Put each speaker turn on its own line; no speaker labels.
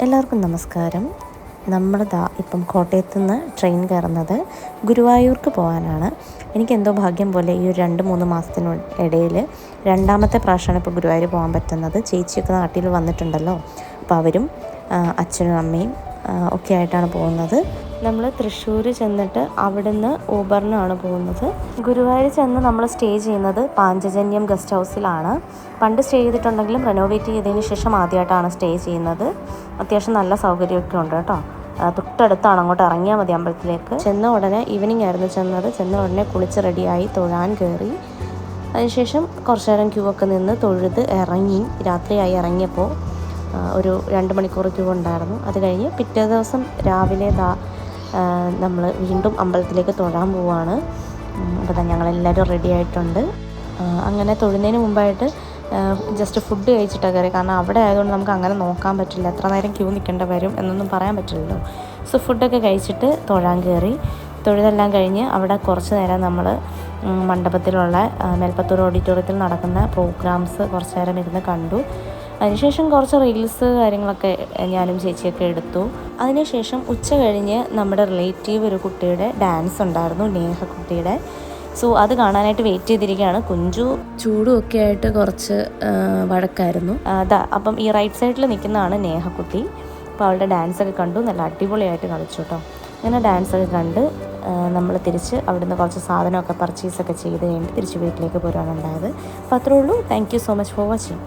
എല്ലാവർക്കും നമസ്കാരം. നമ്മളിതാ ഇപ്പം കോട്ടയത്തു നിന്ന് ട്രെയിൻ കയറുന്നത് ഗുരുവായൂർക്ക് പോകാനാണ്. എനിക്കെന്തോ ഭാഗ്യം പോലെ ഈ ഒരു 2-3 മാസത്തിനിടയിൽ രണ്ടാമത്തെ പ്രാവശ്യമാണ് ഇപ്പോൾ ഗുരുവായൂർ പോകാൻ പറ്റുന്നത്. ചേച്ചിയൊക്കെ നാട്ടിൽ വന്നിട്ടുണ്ടല്ലോ, അപ്പോൾ അവരും അച്ഛനും അമ്മയും ഒക്കെ ആയിട്ടാണ് പോകുന്നത്. നമ്മൾ തൃശ്ശൂർ ചെന്നിട്ട് അവിടുന്ന് ഊബറിനാണ് പോകുന്നത്. ഗുരുവായൂർ ചെന്ന് നമ്മൾ സ്റ്റേ ചെയ്യുന്നത് പാഞ്ചജന്യം ഗസ്റ്റ് ഹൗസിലാണ്. പണ്ട് സ്റ്റേ ചെയ്തിട്ടുണ്ടെങ്കിലും റെനോവേറ്റ് ചെയ്തതിന് ശേഷം ആദ്യമായിട്ടാണ് സ്റ്റേ ചെയ്യുന്നത്. അത്യാവശ്യം നല്ല സൗകര്യമൊക്കെ ഉണ്ട് കേട്ടോ. തൊട്ടടുത്താണ്, അങ്ങോട്ട് ഇറങ്ങിയാൽ മതി അമ്പലത്തിലേക്ക്. ചെന്ന ഉടനെ ഈവനിങ് ആയിരുന്നു ചെന്ന ഉടനെ കുളിച്ച് റെഡിയായി തൊഴാൻ കയറി. അതിനുശേഷം കുറച്ച് നേരം ക്യൂ ഒക്കെ നിന്ന് തൊഴുത് ഇറങ്ങി. രാത്രിയായി ഇറങ്ങിയപ്പോൾ ഒരു 2 മണിക്കൂർ ക്യൂ ഉണ്ടായിരുന്നു. അത് കഴിഞ്ഞ് പിറ്റേ ദിവസം രാവിലെ നമ്മൾ വീണ്ടും അമ്പലത്തിലേക്ക് തൊഴാൻ പോവുകയാണ്. അപ്പോൾ ഞങ്ങളെല്ലാവരും റെഡി ആയിട്ടുണ്ട്. അങ്ങനെ തൊഴുന്നതിന് മുമ്പായിട്ട് ജസ്റ്റ് ഫുഡ് കഴിച്ചിട്ടാണ് കയറി. കാരണം അവിടെ ആയതുകൊണ്ട് നമുക്ക് അങ്ങനെ നോക്കാൻ പറ്റില്ല, എത്ര നേരം ക്യൂ നിൽക്കേണ്ട വരും എന്നൊന്നും പറയാൻ പറ്റില്ലല്ലോ. സോ ഫുഡൊക്കെ കഴിച്ചിട്ട് തൊഴാൻ കയറി. തൊഴുതെല്ലാം കഴിഞ്ഞ് അവിടെ കുറച്ച് നേരം നമ്മൾ മണ്ഡപത്തിലുള്ള മേൽപ്പത്തൂർ ഓഡിറ്റോറിയത്തിൽ നടക്കുന്ന പ്രോഗ്രാംസ് കുറച്ച് നേരം ഇരുന്ന് കണ്ടു. അതിനുശേഷം കുറച്ച് റീൽസ് കാര്യങ്ങളൊക്കെ ഞാനും ചേച്ചിയൊക്കെ എടുത്തു. അതിനുശേഷം ഉച്ച കഴിഞ്ഞ് നമ്മുടെ റിലേറ്റീവ് ഒരു കുട്ടിയുടെ ഡാൻസ് ഉണ്ടായിരുന്നു, നേഹക്കുട്ടിയുടെ. സോ അത് കാണാനായിട്ട് വെയിറ്റ് ചെയ്തിരിക്കുകയാണ്. കുഞ്ചു ചൂടും ഒക്കെ ആയിട്ട് കുറച്ച് വഴക്കായിരുന്നു. അപ്പം ഈ റൈറ്റ് സൈഡിൽ നിൽക്കുന്നതാണ് നേഹക്കുട്ടി. അപ്പോൾ അവളുടെ ഡാൻസൊക്കെ കണ്ടു, നല്ല അടിപൊളിയായിട്ട് കളിച്ചു കേട്ടോ. അങ്ങനെ ഡാൻസൊക്കെ കണ്ട് നമ്മൾ തിരിച്ച് അവിടുന്ന് കുറച്ച് സാധനമൊക്കെ പർച്ചേസൊക്കെ ചെയ്ത് കഴിഞ്ഞിട്ട് തിരിച്ച് വീട്ടിലേക്ക് പോരാനുണ്ടായത്. അപ്പോൾ അത്രേ ഉള്ളൂ. Thank you so much for watching.